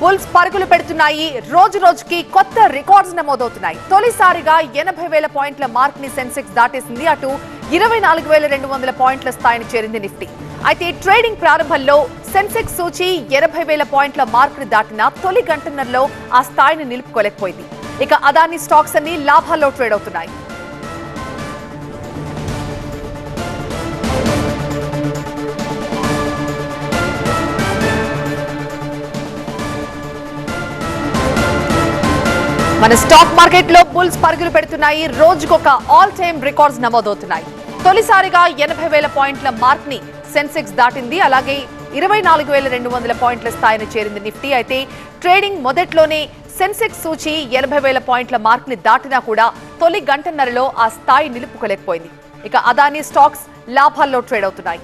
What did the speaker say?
Bulls పరుగులు పెడుతున్నాయి. రోజు రోజుకి కొత్త రికార్డ్స్ నమోదవుతున్నాయి. తొలిసారిగా 80,000 పాయింట్ల మార్క్ ని సెన్సెక్స్ దాటేసింది. అటు 24,200 పాయింట్ల స్థాయిని చేరింది నిఫ్టీ. అయితే ట్రేడింగ్ ప్రారంభంలో సెన్సెక్స్ సూచి 80,000 పాయింట్ల మార్క్ ని దాటిన తొలి గంటన్నరలో ఆ స్థాయిని నిలుపుకోలేకపోయింది. ఇక అదానీ స్టాక్స్ అన్ని లాభాల్లో ట్రేడ్ అవుతున్నాయి. మన స్టాక్ మార్కెట్ లో బుల్స్ పరుగులు పెడుతున్నాయి. రోజుకొక ఆల్ టైమ్ రికార్డ్స్ నమోదవుతున్నాయి. తొలిసారిగా 80,000 పాయింట్ల మార్క్ ని సెన్సెక్స్ దాటింది. అలాగే 24,200 పాయింట్ల స్థాయిని చేరింది నిఫ్టీ. అయితే ట్రేడింగ్ మొదట్లోనే సెన్సెక్స్ సూచి 80,000 పాయింట్ల మార్క్ ని దాటినా కూడా తొలి గంటన్నరలో ఆ స్థాయి నిలుపుకోలేకపోయింది. ఇక అదానీ స్టాక్స్ లాభాల్లో ట్రేడ్ అవుతున్నాయి.